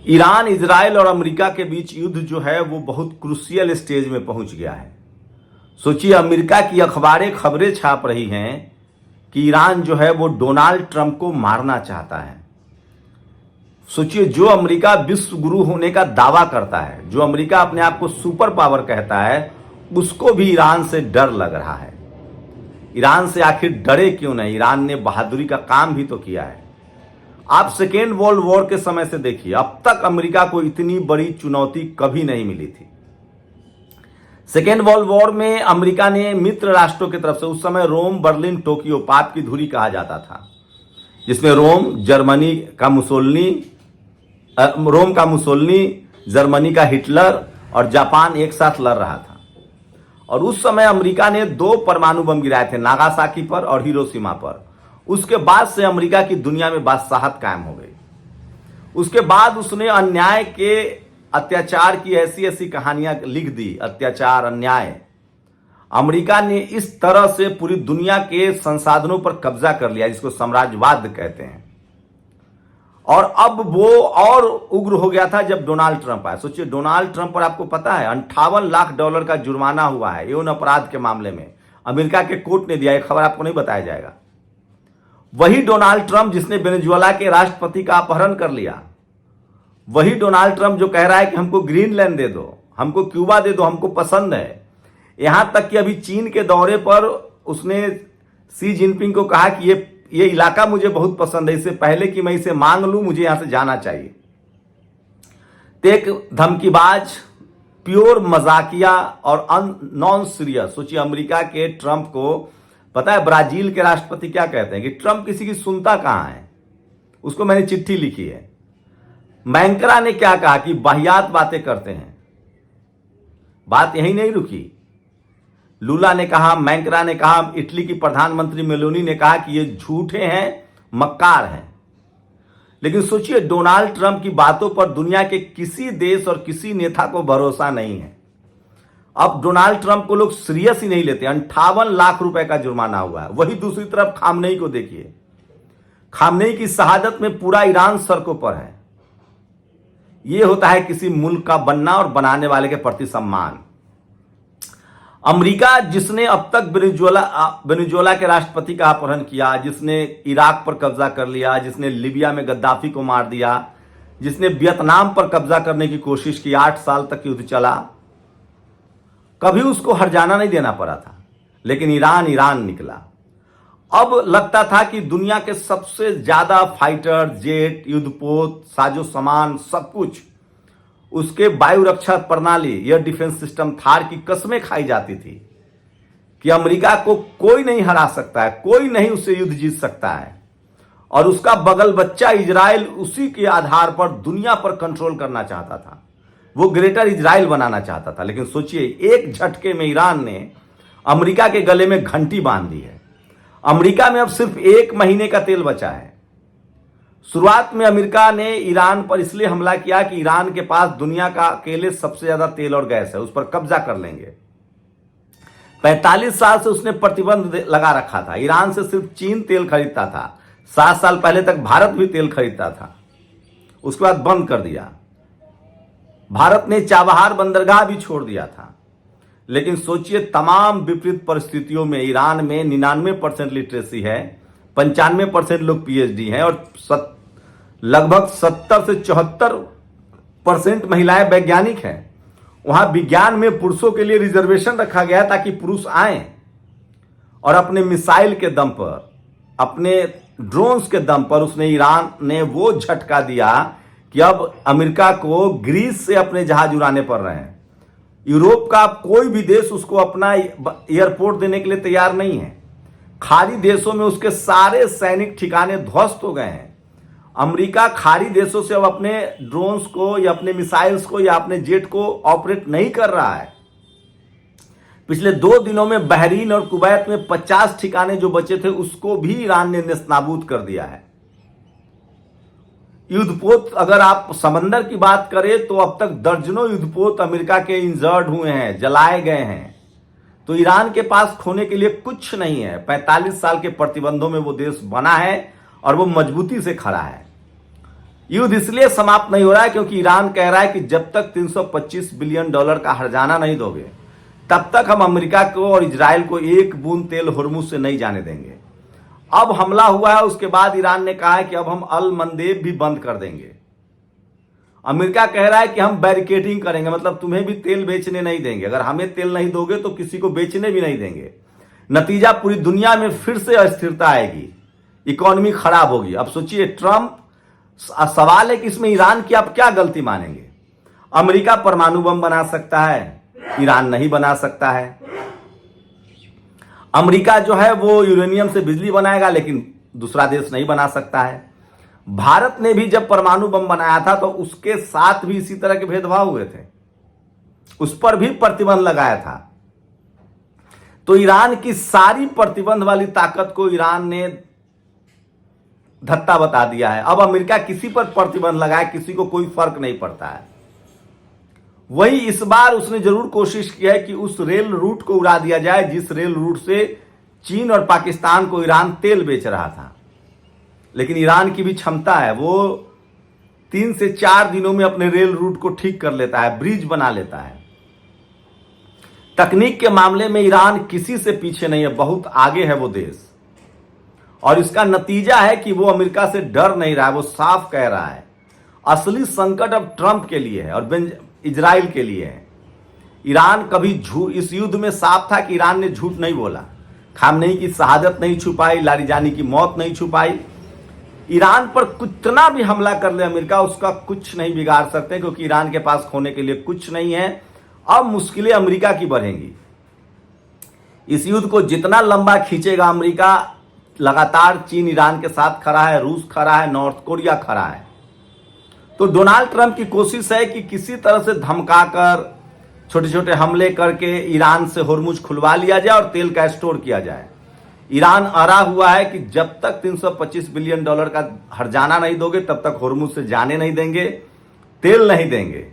Iran, Israel और America के बीच युद्ध जो है वो बहुत क्रूशियल स्टेज में पहुंच गया है। सोचिए, अमेरिका की अखबारें खबरें छाप रही हैं कि ईरान जो है वो डोनाल्ड ट्रंप को मारना चाहता है। सोचिए, जो अमेरिका विश्व गुरु होने का दावा करता है, जो अमेरिका अपने आप को सुपर पावर कहता है, उसको भी ईरान से डर लग रहा है। ईरान से आखिर डरे क्यों नहीं? ईरान ने बहादुरी का काम भी तो किया है। आप सेकेंड वर्ल्ड वॉर के समय से देखिए, अब तक अमेरिका को इतनी बड़ी चुनौती कभी नहीं मिली थी। सेकेंड वर्ल्ड वॉर में अमेरिका ने मित्र राष्ट्रों की तरफ से, उस समय रोम, बर्लिन, टोक्यो पाप की धुरी कहा जाता था, जिसमें रोम का मुसोलिनी, जर्मनी का हिटलर और जापान एक साथ लड़ रहा था। और उस समय अमेरिका ने 2 परमाणु बम गिराए थे, नागासाकी पर और हिरोशिमा पर। उसके बाद से अमेरिका की दुनिया में बादशाहत कायम हो गई। उसके बाद उसने अन्याय के, अत्याचार की ऐसी ऐसी कहानियां लिख दी, अत्याचार, अन्याय। अमेरिका ने इस तरह से पूरी दुनिया के संसाधनों पर कब्जा कर लिया, जिसको साम्राज्यवाद कहते हैं। और अब वो और उग्र हो गया था जब डोनाल्ड ट्रंप आया। सोचिए, डोनाल्ड ट्रंप पर आपको पता है $58 लाख का जुर्माना हुआ है यौन अपराध के मामले में। अमेरिका के कोर्ट ने दिया, ये खबर आपको नहीं बताया जाएगा। वही डोनाल्ड ट्रंप जिसने वेनेजुएला के राष्ट्रपति का अपहरण कर लिया, वही डोनाल्ड ट्रंप जो कह रहा है कि हमको ग्रीनलैंड दे दो, हमको क्यूबा दे दो, हमको पसंद है। यहां तक कि अभी चीन के दौरे पर उसने शी जिनपिंग को कहा कि ये इलाका मुझे बहुत पसंद है, इससे पहले कि मैं इसे मांग लूं मुझे यहां से जाना चाहिए। तो एक धमकीबाज, प्योर मजाकिया और नॉन सीरियस। सोचिए, अमेरिका के ट्रंप को पता है ब्राजील के राष्ट्रपति क्या कहते हैं कि ट्रंप किसी की सुनता कहां है। उसको मैंने चिट्ठी लिखी है। मैंकरा ने क्या कहा कि वाहियात बातें करते हैं। बात यही नहीं रुकी। लूला ने कहा, मैंकरा ने कहा, इटली की प्रधानमंत्री मेलोनी ने कहा कि ये झूठे हैं, मक्कार हैं। लेकिन सोचिए, डोनाल्ड ट्रंप की बातों पर दुनिया के किसी देश और किसी नेता को भरोसा नहीं है। अब डोनाल्ड ट्रंप को लोग सीरियस ही नहीं लेते। 58 लाख रुपए का जुर्माना हुआ है। वही दूसरी तरफ खामनेई को देखिए। खामनेई की शहादत में पूरा ईरान सड़कों पर है। यह होता है किसी मुल्क का बनना और बनाने वाले के प्रति सम्मान। अमेरिका, जिसने अब तक वेनेजुएला के राष्ट्रपति का अपहरण किया, जिसने इराक पर कब्जा कर लिया, जिसने लीबिया में गद्दाफी को मार दिया, जिसने वियतनाम पर कब्जा करने की कोशिश की, 8 साल तक युद्ध चला, कभी उसको हर्जाना नहीं देना पड़ा था। लेकिन ईरान निकला। अब लगता था कि दुनिया के सबसे ज्यादा फाइटर जेट, युद्धपोत, साजो सामान, सब कुछ, उसके वायु रक्षा प्रणाली, एयर डिफेंस सिस्टम थार की कस्में खाई जाती थी कि अमेरिका को कोई नहीं हरा सकता है, कोई नहीं उससे युद्ध जीत सकता है। और उसका बगल बच्चा इजराइल उसी के आधार पर दुनिया पर कंट्रोल करना चाहता था। वो ग्रेटर इजराइल बनाना चाहता था। लेकिन सोचिए, एक झटके में ईरान ने अमेरिका के गले में घंटी बांध दी है। अमेरिका में अब सिर्फ 1 महीने का तेल बचा है। शुरुआत में अमेरिका ने ईरान पर इसलिए हमला किया कि ईरान के पास दुनिया का अकेले सबसे ज्यादा तेल और गैस है, उस पर कब्जा कर लेंगे। 45 साल से उसने प्रतिबंध लगा रखा था। ईरान से सिर्फ चीन तेल खरीदता था। 7 साल पहले तक भारत भी तेल खरीदता था, उसके बाद बंद कर दिया। भारत ने चाबहार बंदरगाह भी छोड़ दिया था। लेकिन सोचिए, तमाम विपरीत परिस्थितियों में ईरान में 99% लिटरेसी है, 95% लोग पीएचडी हैं और लगभग 70 से 74% महिलाएं वैज्ञानिक हैं। वहां विज्ञान में पुरुषों के लिए रिजर्वेशन रखा गया ताकि पुरुष आए और अपने मिसाइल के दम पर, अपने ड्रोन्स के दम पर उसने, ईरान ने वो झटका दिया कि अब अमेरिका को ग्रीस से अपने जहाज उड़ाने पड़ रहे हैं। यूरोप का कोई भी देश उसको अपना एयरपोर्ट देने के लिए तैयार नहीं है। खाड़ी देशों में उसके सारे सैनिक ठिकाने ध्वस्त हो गए हैं। अमेरिका खाड़ी देशों से अब अपने ड्रोन्स को या अपने मिसाइल्स को या अपने जेट को ऑपरेट नहीं कर रहा है। पिछले 2 दिनों में बहरीन और कुवैत में 50 ठिकाने जो बचे थे उसको भी ईरान ने नेस्तनाबूद कर दिया है। युद्धपोत, अगर आप समंदर की बात करें तो अब तक दर्जनों युद्धपोत अमेरिका के इंजर्ड हुए हैं, जलाए गए हैं। तो ईरान के पास खोने के लिए कुछ नहीं है। 45 साल के प्रतिबंधों में वो देश बना है और वो मजबूती से खड़ा है। युद्ध इसलिए समाप्त नहीं हो रहा है क्योंकि ईरान कह रहा है कि जब तक $325 बिलियन का हर्जाना नहीं दोगे तब तक हम अमेरिका को और इजराइल को एक बूंद तेल हुर्मुज से नहीं जाने देंगे। अब हमला हुआ है, उसके बाद ईरान ने कहा है कि अब हम अल मंदेब भी बंद कर देंगे। अमेरिका कह रहा है कि हम बैरिकेडिंग करेंगे, मतलब तुम्हें भी तेल बेचने नहीं देंगे, अगर हमें तेल नहीं दोगे तो किसी को बेचने भी नहीं देंगे। नतीजा पूरी दुनिया में फिर से अस्थिरता आएगी, इकोनॉमी खराब होगी। अब सोचिए, ट्रंप, सवाल है कि इसमें ईरान की आप क्या गलती मानेंगे? अमेरिका परमाणु बम बना सकता है, ईरान नहीं बना सकता है। अमेरिका जो है वो यूरेनियम से बिजली बनाएगा, लेकिन दूसरा देश नहीं बना सकता है। भारत ने भी जब परमाणु बम बनाया था तो उसके साथ भी इसी तरह के भेदभाव हुए थे, उस पर भी प्रतिबंध लगाया था। तो ईरान की सारी प्रतिबंध वाली ताकत को ईरान ने धत्ता बता दिया है। अब अमेरिका किसी पर प्रतिबंध लगाए, किसी को कोई फर्क नहीं पड़ता है। वही इस बार उसने जरूर कोशिश की है कि उस रेल रूट को उड़ा दिया जाए जिस रेल रूट से चीन और पाकिस्तान को ईरान तेल बेच रहा था। लेकिन ईरान की भी क्षमता है, वो 3 से 4 दिनों में अपने रेल रूट को ठीक कर लेता है, ब्रिज बना लेता है। तकनीक के मामले में ईरान किसी से पीछे नहीं है, बहुत आगे है वो देश। और इसका नतीजा है कि वो अमेरिका से डर नहीं रहा है, वो साफ कह रहा है असली संकट अब ट्रंप के लिए है और इजराइल के लिए है। ईरान कभी झूठ, इस युद्ध में साफ था कि ईरान ने झूठ नहीं बोला, खामनेई की शहादत नहीं छुपाई, लारिजानी की मौत नहीं छुपाई। ईरान पर कितना भी हमला कर ले अमेरिका, उसका कुछ नहीं बिगाड़ सकते क्योंकि ईरान के पास खोने के लिए कुछ नहीं है। अब मुश्किलें अमेरिका की बढ़ेंगी। इस युद्ध को जितना लंबा खींचेगा अमेरिका, लगातार चीन ईरान के साथ खड़ा है, रूस खड़ा है, नॉर्थ कोरिया खड़ा है। तो डोनाल्ड ट्रंप की कोशिश है कि किसी तरह से धमकाकर, छोटे छोटे हमले करके ईरान से हुर्मुज खुलवा लिया जाए और तेल का स्टोर किया जाए। ईरान अड़ा हुआ है कि जब तक $325 बिलियन का हर्जाना नहीं दोगे तब तक हुर्मुज से जाने नहीं देंगे, तेल नहीं देंगे।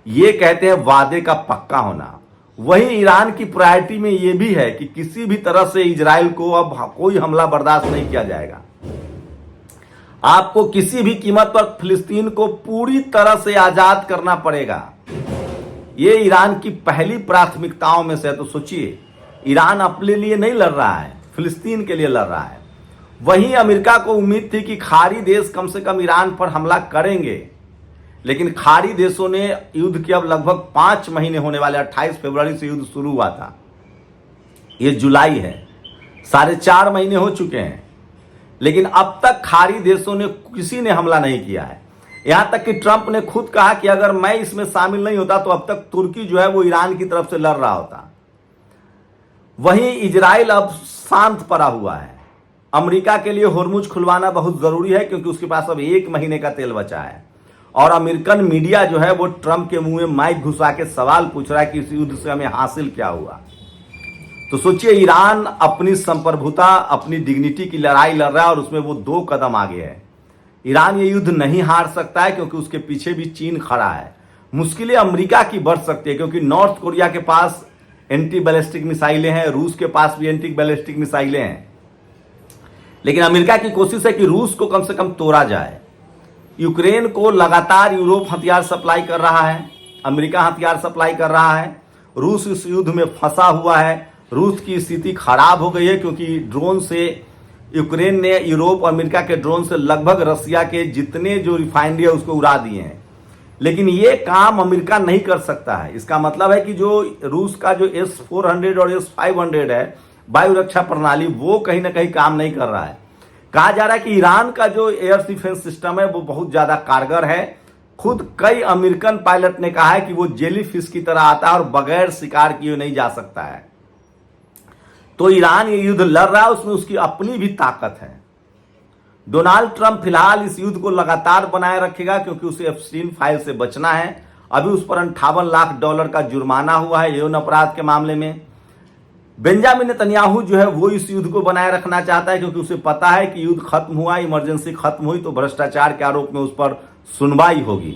ये कहते हैं वादे का पक्का होना। वहीं ईरान की प्रायोरिटी में यह भी है कि किसी भी तरह से इजराइल को अब कोई हमला बर्दाश्त नहीं किया जाएगा। आपको किसी भी कीमत पर फिलिस्तीन को पूरी तरह से आजाद करना पड़ेगा। ये ईरान की पहली प्राथमिकताओं में से है। तो सोचिए, ईरान अपने लिए नहीं लड़ रहा है, फिलिस्तीन के लिए लड़ रहा है। वहीं अमेरिका को उम्मीद थी कि खाड़ी देश कम से कम ईरान पर हमला करेंगे, लेकिन खाड़ी देशों ने युद्ध के अब लगभग 5 महीने होने वाले, 28 फरवरी से युद्ध शुरू हुआ था, ये जुलाई है, 4.5 महीने हो चुके हैं, लेकिन अब तक खाड़ी देशों ने किसी ने हमला नहीं किया है। यहां तक कि ट्रंप ने खुद कहा कि अगर मैं इसमें शामिल नहीं होता तो अब तक तुर्की जो है वो ईरान की तरफ से लड़ रहा होता। वहीं इजराइल अब शांत पड़ा हुआ है। अमेरिका के लिए हुर्मुज खुलवाना बहुत जरूरी है क्योंकि उसके पास अब 1 महीने का तेल बचा है। और अमेरिकन मीडिया जो है वो ट्रंप के मुंह में माइक घुसा के सवाल पूछ रहा है कि इस युद्ध से हमें हासिल क्या हुआ। तो सोचिए, ईरान अपनी संप्रभुता, अपनी डिग्निटी की लड़ाई लड़ रहा है और उसमें वो 2 कदम आगे है। ईरान ये युद्ध नहीं हार सकता है क्योंकि उसके पीछे भी चीन खड़ा है। मुश्किलें अमेरिका की बढ़ सकती है क्योंकि नॉर्थ कोरिया के पास एंटी बैलिस्टिक मिसाइलें हैं, रूस के पास भी एंटी बैलिस्टिक मिसाइलें हैं। लेकिन अमेरिका की कोशिश है कि रूस को कम से कम तोड़ा जाए। यूक्रेन को लगातार यूरोप हथियार सप्लाई कर रहा है, अमेरिका हथियार सप्लाई कर रहा है। रूस इस युद्ध में फंसा हुआ है। रूस की स्थिति खराब हो गई है क्योंकि ड्रोन से यूक्रेन ने यूरोप और अमेरिका के ड्रोन से लगभग रसिया के जितने जो रिफाइनरी है उसको उड़ा दिए हैं। लेकिन ये काम अमेरिका नहीं कर सकता है। इसका मतलब है कि जो रूस का जो S-400 और S-500 है वायु रक्षा प्रणाली, वो कहीं ना कहीं काम नहीं कर रहा है। कहा जा रहा है कि ईरान का जो एयर डिफेंस सिस्टम है वो बहुत ज्यादा कारगर है। खुद कई अमेरिकन पायलट ने कहा है कि वो जेली फिश की तरह आता है और बगैर शिकार किए नहीं जा सकता है। तो ईरान ये युद्ध लड़ रहा है, उसमें उसकी अपनी भी ताकत है। डोनाल्ड ट्रंप फिलहाल इस युद्ध को लगातार बनाए रखेगा क्योंकि उसे एप्स्टीन फाइल से बचना है। अभी उस पर $58 लाख का जुर्माना हुआ है यौन अपराध के मामले में। बेंजामिन नेतन्याहू जो है वो इस युद्ध को बनाए रखना चाहता है क्योंकि उसे पता है कि युद्ध खत्म हुआ, इमरजेंसी खत्म हुई तो भ्रष्टाचार के आरोप में उस पर सुनवाई होगी।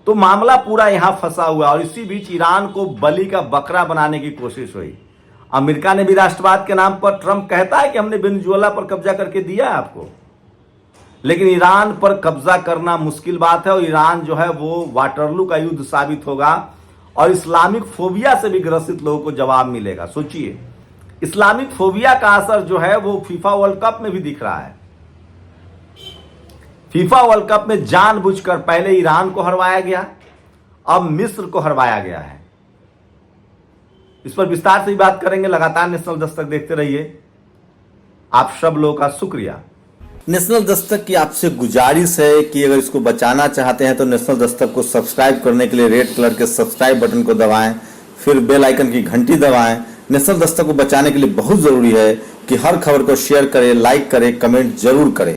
तो मामला पूरा यहां फंसा हुआ और इसी बीच ईरान को बलि का बकरा बनाने की कोशिश हुई। अमेरिका ने भी राष्ट्रवाद के नाम पर, ट्रंप कहता है कि हमने वेनेजुएला पर कब्जा करके दिया है आपको, लेकिन ईरान पर कब्जा करना मुश्किल बात है और ईरान जो है वो वाटरलू का युद्ध साबित होगा और इस्लामिक फोबिया से भी ग्रसित लोगों को जवाब मिलेगा। सोचिए, इस्लामिक फोबिया का असर जो है वो फीफा वर्ल्ड कप में भी दिख रहा है। फीफा वर्ल्ड कप में जानबूझकर पहले ईरान को हरवाया गया, अब मिस्र को हरवाया गया है। इस पर विस्तार से ही बात करेंगे। लगातार नेशनल दस्तक देखते रहिए। आप सब लोगों का शुक्रिया। नेशनल दस्तक की आपसे गुजारिश है कि अगर इसको बचाना चाहते हैं तो नेशनल दस्तक को सब्सक्राइब करने के लिए रेड कलर के सब्सक्राइब बटन को दबाएं, फिर बेल आइकन की घंटी दबाएं। नेशनल दस्तक को बचाने के लिए बहुत जरूरी है कि हर खबर को शेयर करें, लाइक करें, कमेंट जरूर करें।